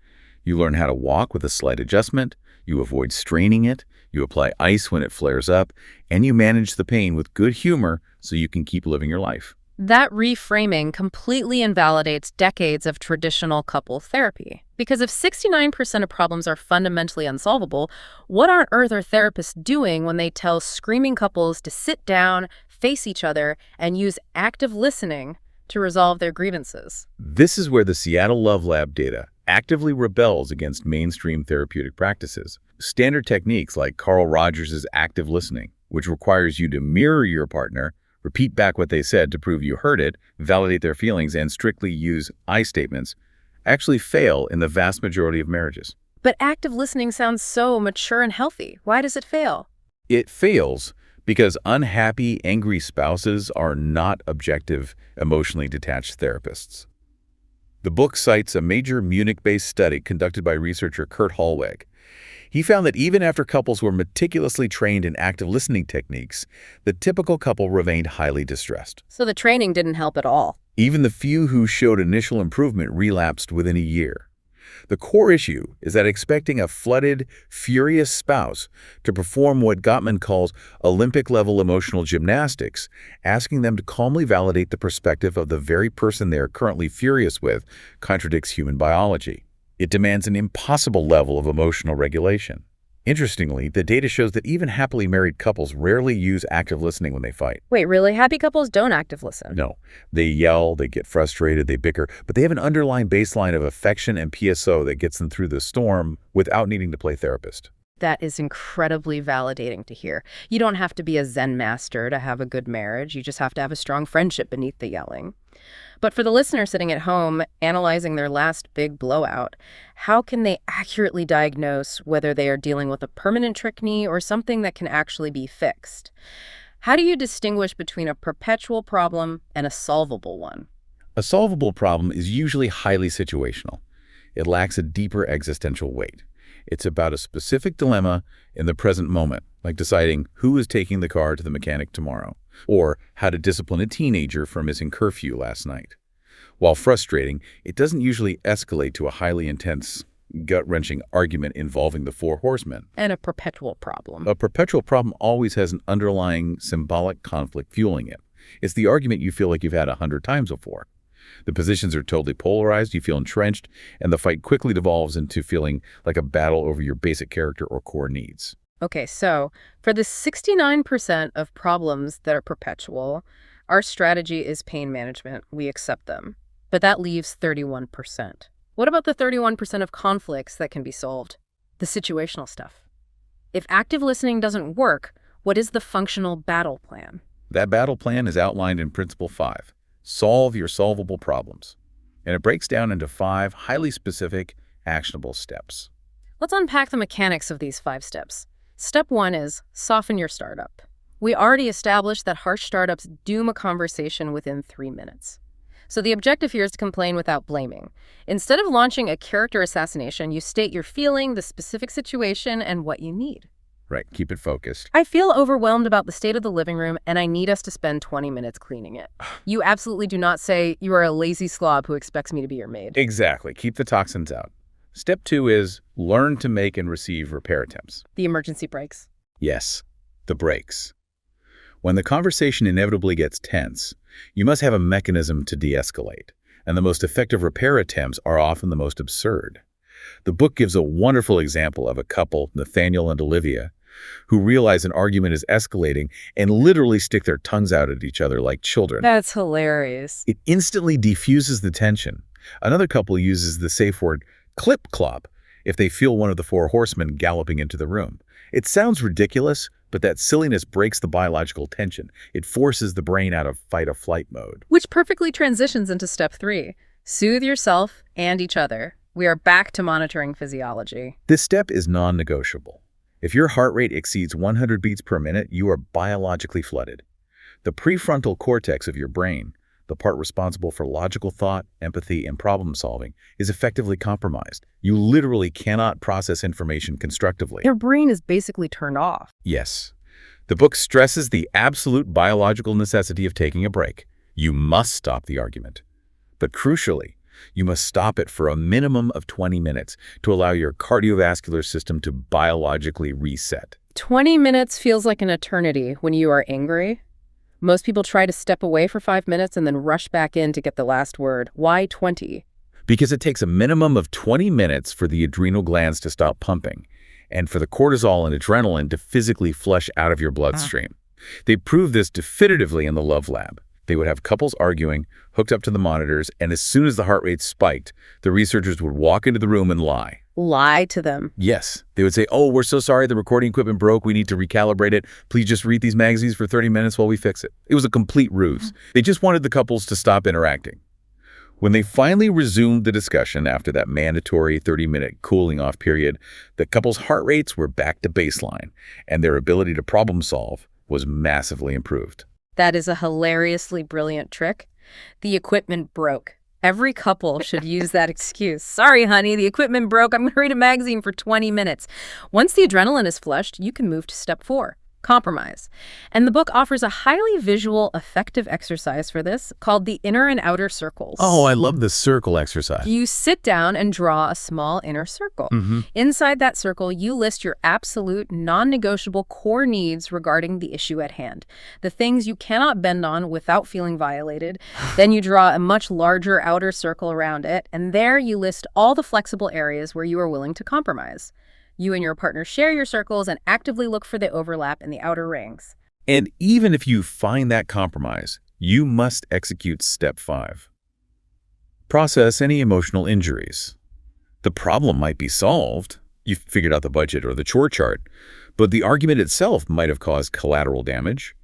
[SPEAKER 2] You learn how to walk with a slight adjustment, you avoid straining it, you apply ice when it flares up, and you manage the pain with good humor so you can keep living your life.
[SPEAKER 1] That reframing completely invalidates decades of traditional couple therapy. Because if 69% of problems are fundamentally unsolvable, what on earth are therapists doing when they tell screaming couples to sit down, face each other, and use active listening to resolve their grievances?
[SPEAKER 2] This is where the Seattle Love Lab data actively rebels against mainstream therapeutic practices. Standard techniques like Carl Rogers' active listening, which requires you to mirror your partner, repeat back what they said to prove you heard it, validate their feelings, and strictly use I statements, actually fail in the vast majority of marriages.
[SPEAKER 1] But active listening sounds so mature and healthy. Why does it fail?
[SPEAKER 2] It fails because unhappy, angry spouses are not objective, emotionally detached therapists. The book cites a major Munich-based study conducted by researcher Kurt Hollweg. He found that even after couples were meticulously trained in active listening techniques, the typical couple remained highly distressed.
[SPEAKER 1] So the training didn't help at all.
[SPEAKER 2] Even the few who showed initial improvement relapsed within a year. The core issue is that expecting a flooded, furious spouse to perform what Gottman calls Olympic-level emotional gymnastics, asking them to calmly validate the perspective of the very person they are currently furious with, contradicts human biology. It demands an impossible level of emotional regulation. Interestingly, the data shows that even happily married couples rarely use active listening when they fight.
[SPEAKER 1] Wait, really? Happy couples don't active listen?
[SPEAKER 2] No, they yell, they get frustrated, they bicker, but they have an underlying baseline of affection and PSO that gets them through the storm without needing to play therapist.
[SPEAKER 1] That is incredibly validating to hear. You don't have to be a Zen master to have a good marriage. You just have to have a strong friendship beneath the yelling. But for the listener sitting at home analyzing their last big blowout, how can they accurately diagnose whether they are dealing with a permanent trickney or something that can actually be fixed? How do you distinguish between a perpetual problem and a solvable one?
[SPEAKER 2] A solvable problem is usually highly situational. It lacks a deeper existential weight. It's about a specific dilemma in the present moment, like deciding who is taking the car to the mechanic tomorrow, or how to discipline a teenager for missing curfew last night. While frustrating, it doesn't usually escalate to a highly intense, gut-wrenching argument involving the four horsemen.
[SPEAKER 1] And a perpetual problem.
[SPEAKER 2] A perpetual problem always has an underlying symbolic conflict fueling it. It's the argument you feel like you've had 100 times before. The positions are totally polarized, you feel entrenched, and the fight quickly devolves into feeling like a battle over your basic character or core needs.
[SPEAKER 1] Okay, so for the 69% of problems that are perpetual, our strategy is pain management. We accept them. But that leaves 31%. What about the 31% of conflicts that can be solved? The situational stuff. If active listening doesn't work, what is the functional battle plan?
[SPEAKER 2] That battle plan is outlined in Principle 5. Solve your solvable problems. And it breaks down into 5 highly specific, actionable steps.
[SPEAKER 1] Let's unpack the mechanics of these 5 steps. Step 1 is soften your startup. We already established that harsh startups doom a conversation within 3 minutes. So the objective here is to complain without blaming. Instead of launching a character assassination, you state your feeling, the specific situation, and what you need.
[SPEAKER 2] Right, keep it focused.
[SPEAKER 1] I feel overwhelmed about the state of the living room, and I need us to spend 20 minutes cleaning it. You absolutely do not say, you are a lazy slob who expects me to be your maid.
[SPEAKER 2] Exactly. Keep the toxins out. Step 2 is learn to make and receive repair attempts.
[SPEAKER 1] The emergency brakes.
[SPEAKER 2] Yes, the brakes. When the conversation inevitably gets tense, you must have a mechanism to de-escalate, and the most effective repair attempts are often the most absurd. The book gives a wonderful example of a couple, Nathaniel and Olivia, who realize an argument is escalating and literally stick their tongues out at each other like children.
[SPEAKER 1] That's hilarious.
[SPEAKER 2] It instantly defuses the tension. Another couple uses the safe word clip-clop if they feel one of the four horsemen galloping into the room. It sounds ridiculous, but that silliness breaks the biological tension. It forces the brain out of fight-or-flight mode.
[SPEAKER 1] Which perfectly transitions into step 3. Soothe yourself and each other. We are back to monitoring physiology.
[SPEAKER 2] This step is non-negotiable. If your heart rate exceeds 100 beats per minute, you are biologically flooded. The prefrontal cortex of your brain, the part responsible for logical thought, empathy, and problem solving, is effectively compromised. You literally cannot process information constructively.
[SPEAKER 1] Your brain is basically turned off.
[SPEAKER 2] Yes. The book stresses the absolute biological necessity of taking a break. You must stop the argument. But crucially, you must stop it for a minimum of 20 minutes to allow your cardiovascular system to biologically reset.
[SPEAKER 1] 20 minutes feels like an eternity when you are angry. Most people try to step away for 5 minutes and then rush back in to get the last word. Why 20?
[SPEAKER 2] Because it takes a minimum of 20 minutes for the adrenal glands to stop pumping and for the cortisol and adrenaline to physically flush out of your bloodstream. They proved this definitively in the Love Lab. They would have couples arguing, hooked up to the monitors, and as soon as the heart rate spiked, the researchers would walk into the room and lie.
[SPEAKER 1] Lie to them?
[SPEAKER 2] Yes. They would say, "Oh, we're so sorry, the recording equipment broke. We need to recalibrate it. Please just read these magazines for 30 minutes while we fix it." It was a complete ruse. They just wanted the couples to stop interacting. When they finally resumed the discussion after that mandatory 30-minute cooling-off period, the couples' heart rates were back to baseline, and their ability to problem solve was massively improved.
[SPEAKER 1] That is a hilariously brilliant trick. The equipment broke. Every couple should use that excuse. Sorry, honey, the equipment broke. I'm going to read a magazine for 20 minutes. Once the adrenaline is flushed, you can move to step 4. Compromise. And the book offers a highly visual, effective exercise for this called the inner and outer circles.
[SPEAKER 2] Oh, I love the circle exercise.
[SPEAKER 1] You sit down and draw a small inner circle. Inside that circle, you list your absolute, non-negotiable core needs regarding the issue at hand, the things you cannot bend on without feeling violated. Then you draw a much larger outer circle around it, and there you list all the flexible areas where you are willing to compromise. You and your partner share your circles and actively look for the overlap in the outer rings.
[SPEAKER 2] And even if you find that compromise, you must execute step 5. Process any emotional injuries. The problem might be solved. You've figured out the budget or the chore chart, but the argument itself might have caused collateral damage.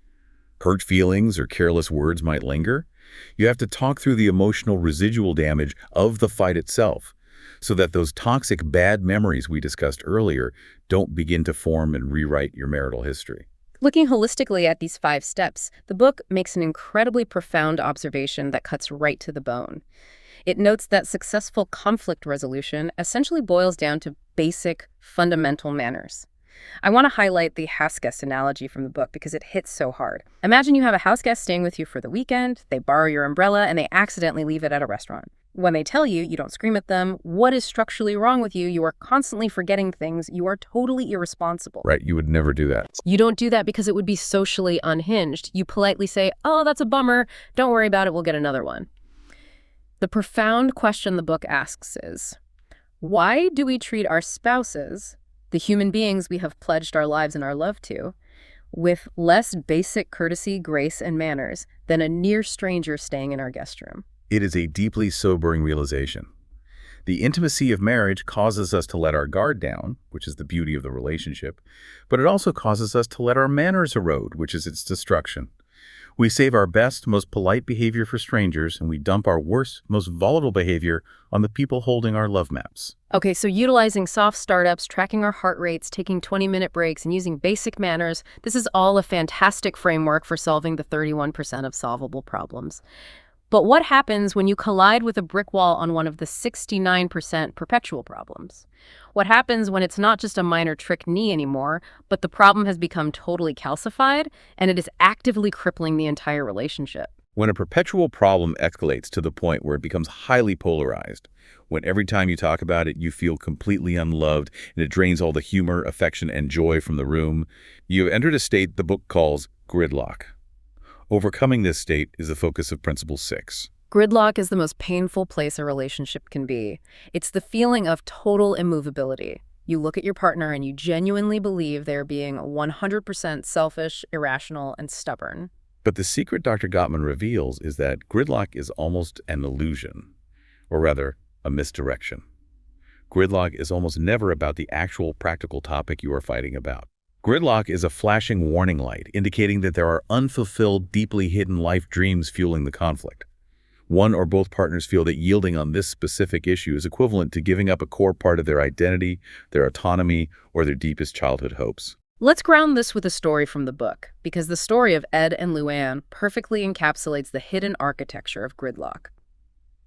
[SPEAKER 2] Hurt feelings or careless words might linger. You have to talk through the emotional residual damage of the fight itself so that those toxic bad memories we discussed earlier don't begin to form and rewrite your marital history.
[SPEAKER 1] Looking holistically at these 5 steps, the book makes an incredibly profound observation that cuts right to the bone. It notes that successful conflict resolution essentially boils down to basic, fundamental manners. I want to highlight the house guest analogy from the book because it hits so hard. Imagine you have a house guest staying with you for the weekend, they borrow your umbrella, and they accidentally leave it at a restaurant. When they tell you, you don't scream at them. What is structurally wrong with you? You are constantly forgetting things. You are totally irresponsible.
[SPEAKER 2] Right, you would never do that.
[SPEAKER 1] You don't do that because it would be socially unhinged. You politely say, oh, that's a bummer. Don't worry about it. We'll get another one. The profound question the book asks is, why do we treat our spouses, the human beings we have pledged our lives and our love to, with less basic courtesy, grace, and manners than a near stranger staying in our guest room?
[SPEAKER 2] It is a deeply sobering realization. The intimacy of marriage causes us to let our guard down, which is the beauty of the relationship, but it also causes us to let our manners erode, which is its destruction. We save our best, most polite behavior for strangers, and we dump our worst, most volatile behavior on the people holding our love maps.
[SPEAKER 1] Okay, so utilizing soft startups, tracking our heart rates, taking 20-minute breaks, and using basic manners, this is all a fantastic framework for solving the 31% of solvable problems. But what happens when you collide with a brick wall on one of the 69% perpetual problems? What happens when it's not just a minor trick knee anymore, but the problem has become totally calcified and it is actively crippling the entire relationship?
[SPEAKER 2] When a perpetual problem escalates to the point where it becomes highly polarized, when every time you talk about it, you feel completely unloved and it drains all the humor, affection, and joy from the room, you have entered a state the book calls gridlock. Overcoming this state is the focus of Principle 6.
[SPEAKER 1] Gridlock is the most painful place a relationship can be. It's the feeling of total immovability. You look at your partner and you genuinely believe they're being 100% selfish, irrational, and stubborn.
[SPEAKER 2] But the secret Dr. Gottman reveals is that gridlock is almost an illusion, or rather, a misdirection. Gridlock is almost never about the actual practical topic you are fighting about. Gridlock is a flashing warning light indicating that there are unfulfilled, deeply hidden life dreams fueling the conflict. One or both partners feel that yielding on this specific issue is equivalent to giving up a core part of their identity, their autonomy, or their deepest childhood hopes.
[SPEAKER 1] Let's ground this with a story from the book, because the story of Ed and Luann perfectly encapsulates the hidden architecture of gridlock.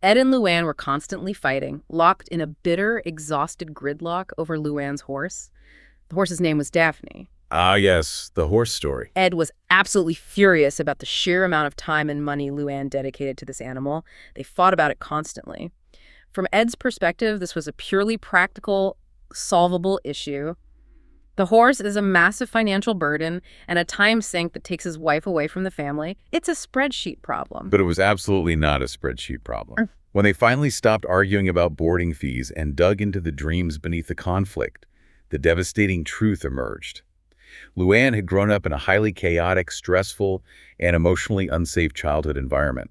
[SPEAKER 1] Ed and Luann were constantly fighting, locked in a bitter, exhausted gridlock over Luann's horse. The horse's name was Daphne.
[SPEAKER 2] Ah, yes, the horse story.
[SPEAKER 1] Ed was absolutely furious about the sheer amount of time and money Luann dedicated to this animal. They fought about it constantly. From Ed's perspective, this was a purely practical, solvable issue. The horse is a massive financial burden and a time sink that takes his wife away from the family. It's a spreadsheet problem.
[SPEAKER 2] But it was absolutely not a spreadsheet problem. When they finally stopped arguing about boarding fees and dug into the dreams beneath the conflict, the devastating truth emerged. Luann had grown up in a highly chaotic, stressful, and emotionally unsafe childhood environment.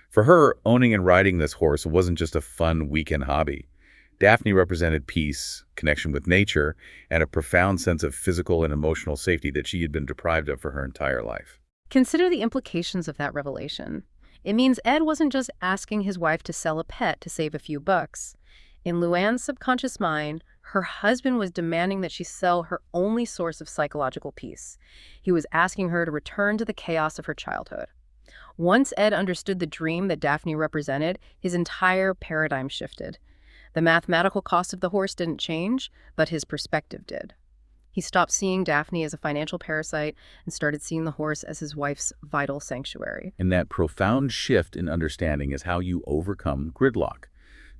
[SPEAKER 2] For her, owning and riding this horse wasn't just a fun weekend hobby. Daphne represented peace, connection with nature, and a profound sense of physical and emotional safety that she had been deprived of for her entire life.
[SPEAKER 1] Consider the implications of that revelation. It means Ed wasn't just asking his wife to sell a pet to save a few bucks. In Luann's subconscious mind, her husband was demanding that she sell her only source of psychological peace. He was asking her to return to the chaos of her childhood. Once Ed understood the dream that Daphne represented, his entire paradigm shifted. The mathematical cost of the horse didn't change, but his perspective did. He stopped seeing Daphne as a financial parasite and started seeing the horse as his wife's vital sanctuary.
[SPEAKER 2] And that profound shift in understanding is how you overcome gridlock.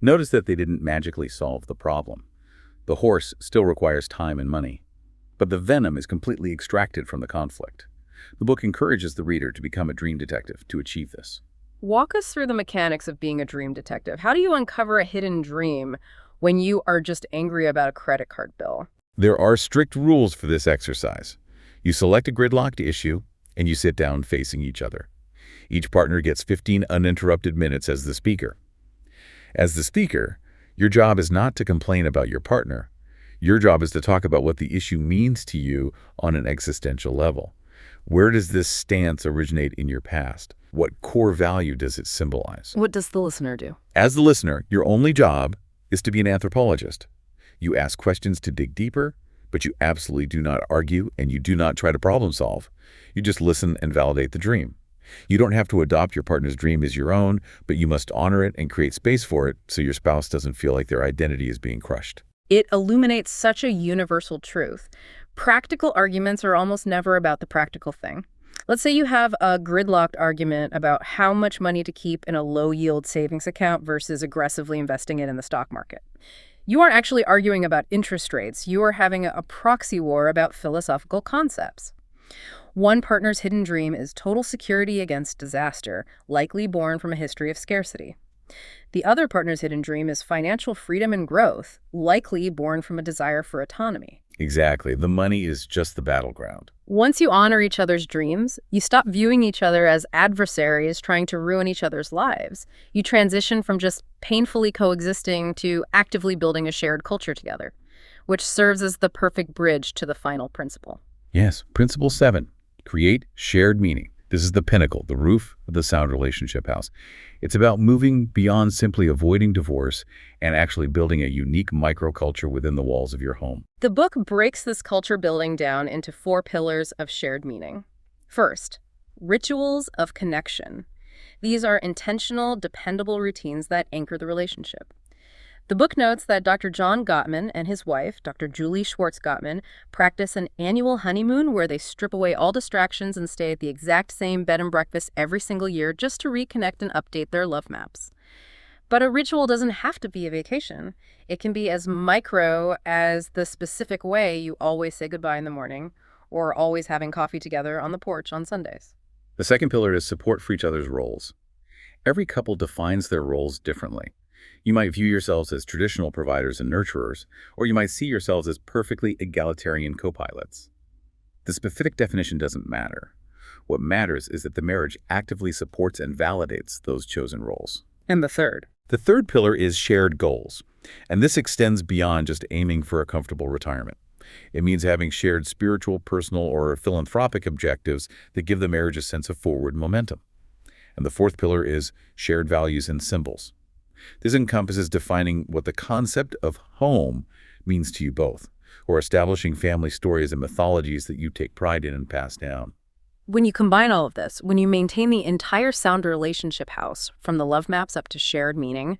[SPEAKER 2] Notice that they didn't magically solve the problem. The horse still requires time and money, but the venom is completely extracted from the conflict. The book encourages the reader to become a dream detective to achieve this.
[SPEAKER 1] Walk us through the mechanics of being a dream detective. How do you uncover a hidden dream when you are just angry about a credit card bill?
[SPEAKER 2] There are strict rules for this exercise. You select a gridlocked issue, and you sit down facing each other. Each partner gets 15 uninterrupted minutes as the speaker. As the speaker, your job is not to complain about your partner. Your job is to talk about what the issue means to you on an existential level. Where does this stance originate in your past? What core value does it symbolize?
[SPEAKER 1] What does the listener do?
[SPEAKER 2] As the listener, your only job is to be an anthropologist. You ask questions to dig deeper, but you absolutely do not argue and you do not try to problem solve. You just listen and validate the dream. You don't have to adopt your partner's dream as your own, but you must honor it and create space for it so your spouse doesn't feel like their identity is being crushed.
[SPEAKER 1] It illuminates such a universal truth. Practical arguments are almost never about the practical thing. Let's say you have a gridlocked argument about how much money to keep in a low-yield savings account versus aggressively investing it in the stock market. You aren't actually arguing about interest rates. You are having a proxy war about philosophical concepts. One partner's hidden dream is total security against disaster, likely born from a history of scarcity. The other partner's hidden dream is financial freedom and growth, likely born from a desire for autonomy.
[SPEAKER 2] Exactly. The money is just the battleground.
[SPEAKER 1] Once you honor each other's dreams, you stop viewing each other as adversaries trying to ruin each other's lives. You transition from just painfully coexisting to actively building a shared culture together, which serves as the perfect bridge to the final principle.
[SPEAKER 2] Yes. Principle 7, create shared meaning. This is the pinnacle, the roof of the sound relationship house. It's about moving beyond simply avoiding divorce and actually building a unique microculture within the walls of your home.
[SPEAKER 1] The book breaks this culture building down into 4 pillars of shared meaning. First, rituals of connection. These are intentional, dependable routines that anchor the relationship. The book notes that Dr. John Gottman and his wife, Dr. Julie Schwartz Gottman, practice an annual honeymoon where they strip away all distractions and stay at the exact same bed and breakfast every single year just to reconnect and update their love maps. But a ritual doesn't have to be a vacation. It can be as micro as the specific way you always say goodbye in the morning or always having coffee together on the porch on Sundays.
[SPEAKER 2] The second pillar is support for each other's roles. Every couple defines their roles differently. You might view yourselves as traditional providers and nurturers, or you might see yourselves as perfectly egalitarian co-pilots. The specific definition doesn't matter. What matters is that the marriage actively supports and validates those chosen roles.
[SPEAKER 1] And the third?
[SPEAKER 2] The third pillar is shared goals, and this extends beyond just aiming for a comfortable retirement. It means having shared spiritual, personal, or philanthropic objectives that give the marriage a sense of forward momentum. And the fourth pillar is shared values and symbols. This encompasses defining what the concept of home means to you both, or establishing family stories and mythologies that you take pride in and pass down.
[SPEAKER 1] When you combine all of this, when you maintain the entire sound relationship house, from the love maps up to shared meaning,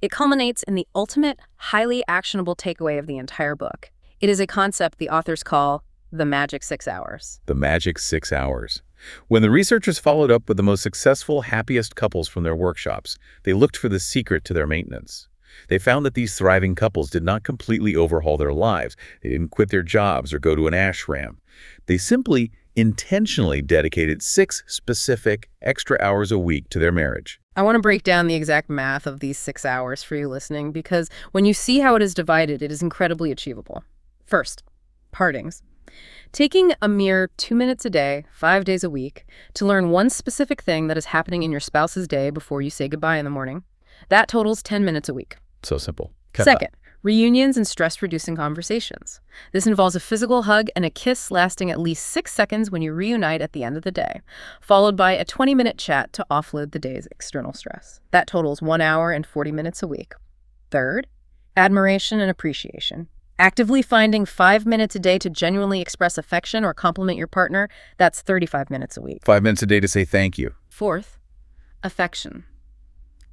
[SPEAKER 1] it culminates in the ultimate, highly actionable takeaway of the entire book. It is a concept the authors call the magic 6 hours.
[SPEAKER 2] The magic 6 hours. When the researchers followed up with the most successful, happiest couples from their workshops, they looked for the secret to their maintenance. They found that these thriving couples did not completely overhaul their lives. They didn't quit their jobs or go to an ashram. They simply intentionally dedicated 6 specific extra hours a week to their marriage.
[SPEAKER 1] I want to break down the exact math of these 6 hours for you listening, because when you see how it is divided, it is incredibly achievable. First, partings. Taking a mere 2 minutes a day, 5 days a week, to learn one specific thing that is happening in your spouse's day before you say goodbye in the morning. That totals 10 minutes a week.
[SPEAKER 2] So simple.
[SPEAKER 1] Second, reunions and stress-reducing conversations. This involves a physical hug and a kiss lasting at least 6 seconds when you reunite at the end of the day, followed by a 20-minute chat to offload the day's external stress. That totals 1 hour and 40 minutes a week. Third, admiration and appreciation. Actively finding 5 minutes a day to genuinely express affection or compliment your partner, that's 35 minutes a week.
[SPEAKER 2] 5 minutes a day to say thank you.
[SPEAKER 1] Fourth, affection.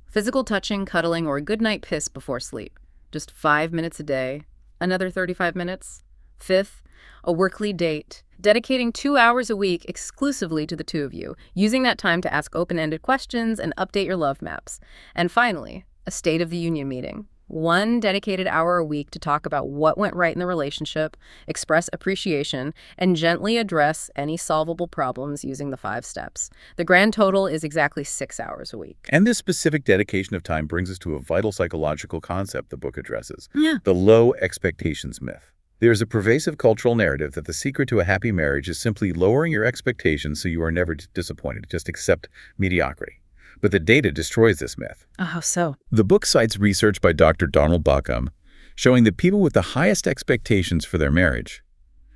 [SPEAKER 1] Physical touching, cuddling, or a goodnight kiss before sleep. Just 5 minutes a day, another 35 minutes. Fifth, a workly date. Dedicating 2 hours a week exclusively to the two of you, using that time to ask open-ended questions and update your love maps. And finally, a State of the Union meeting. 1 dedicated hour a week to talk about what went right in the relationship, express appreciation, and gently address any solvable problems using the 5 steps. The grand total is exactly 6 hours a week.
[SPEAKER 2] And this specific dedication of time brings us to a vital psychological concept the book addresses,
[SPEAKER 1] Yeah.
[SPEAKER 2] the low expectations myth. There's a pervasive cultural narrative that the secret to a happy marriage is simply lowering your expectations so you are never disappointed. Just accept mediocrity. But the data destroys this myth.
[SPEAKER 1] Oh, how so?
[SPEAKER 2] The book cites research by Dr. Donald Buckham showing that people with the highest expectations for their marriage,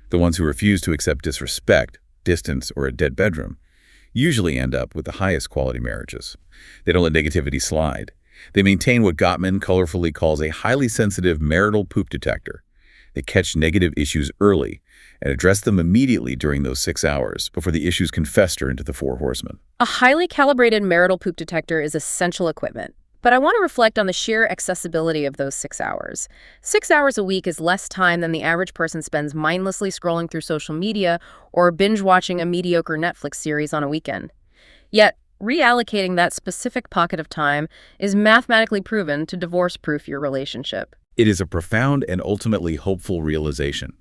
[SPEAKER 2] the ones who refuse to accept disrespect, distance, or a dead bedroom, usually end up with the highest quality marriages. They don't let negativity slide. They maintain what Gottman colorfully calls a highly sensitive marital poop detector. They catch negative issues early and address them immediately during those 6 hours before the issues can fester into the four horsemen.
[SPEAKER 1] A highly calibrated marital poop detector is essential equipment. But I want to reflect on the sheer accessibility of those 6 hours. 6 hours a week is less time than the average person spends mindlessly scrolling through social media or binge-watching a mediocre Netflix series on a weekend. Yet, reallocating that specific pocket of time is mathematically proven to divorce-proof your relationship.
[SPEAKER 2] It is a profound and ultimately hopeful realization.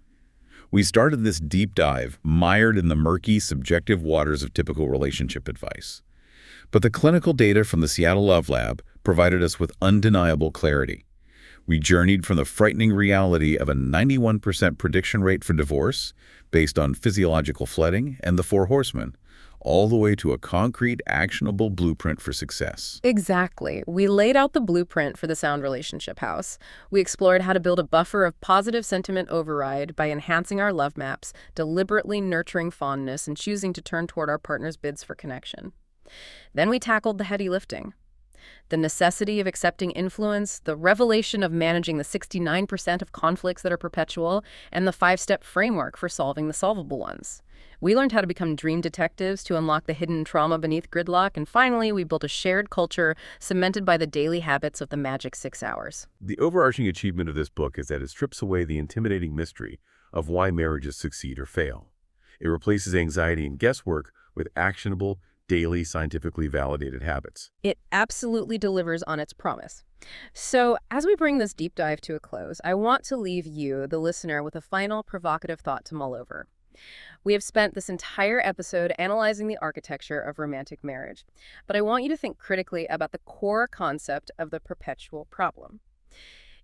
[SPEAKER 2] We started this deep dive mired in the murky, subjective waters of typical relationship advice. But the clinical data from the Seattle Love Lab provided us with undeniable clarity. We journeyed from the frightening reality of a 91% prediction rate for divorce based on physiological flooding and the four horsemen, all the way to a concrete, actionable blueprint for success.
[SPEAKER 1] Exactly. We laid out the blueprint for the sound relationship house. We explored how to build a buffer of positive sentiment override by enhancing our love maps, deliberately nurturing fondness, and choosing to turn toward our partner's bids for connection. Then we tackled the heavy lifting. The necessity of accepting influence, the revelation of managing the 69% of conflicts that are perpetual, and the 5-step framework for solving the solvable ones. We learned how to become dream detectives to unlock the hidden trauma beneath gridlock, and finally, we built a shared culture cemented by the daily habits of the magic 6 hours.
[SPEAKER 3] The overarching achievement of this book is that it strips away the intimidating mystery of why marriages succeed or fail. It replaces anxiety and guesswork with actionable, daily, scientifically validated habits.
[SPEAKER 1] It absolutely delivers on its promise. So, as we bring this deep dive to a close, I want to leave you, the listener, with a final provocative thought to mull over. We have spent this entire episode analyzing the architecture of romantic marriage, but I want you to think critically about the core concept of the perpetual problem.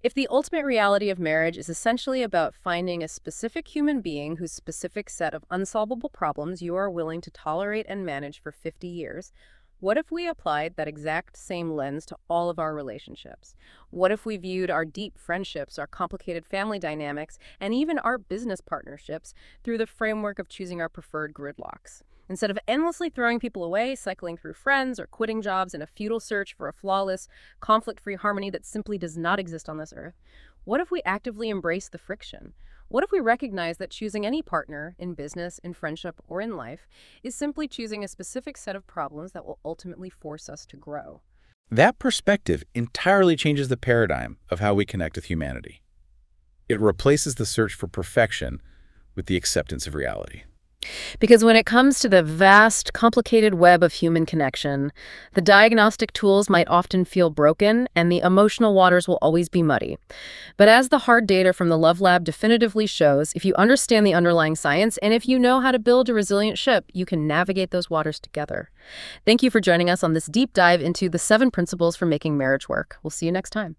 [SPEAKER 1] If the ultimate reality of marriage is essentially about finding a specific human being whose specific set of unsolvable problems you are willing to tolerate and manage for 50 years, what if we applied that exact same lens to all of our relationships? What if we viewed our deep friendships, our complicated family dynamics, and even our business partnerships through the framework of choosing our preferred gridlocks? Instead of endlessly throwing people away, cycling through friends, or quitting jobs in a futile search for a flawless, conflict-free harmony that simply does not exist on this earth, what if we actively embrace the friction? What if we recognize that choosing any partner in business, in friendship, or in life is simply choosing a specific set of problems that will ultimately force us to grow?
[SPEAKER 2] That perspective entirely changes the paradigm of how we connect with humanity. It replaces the search for perfection with the acceptance of reality.
[SPEAKER 1] Because when it comes to the vast, complicated web of human connection, the diagnostic tools might often feel broken and the emotional waters will always be muddy. But as the hard data from the Love Lab definitively shows, if you understand the underlying science and if you know how to build a resilient ship, you can navigate those waters together. Thank you for joining us on this deep dive into the 7 principles for making marriage work. We'll see you next time.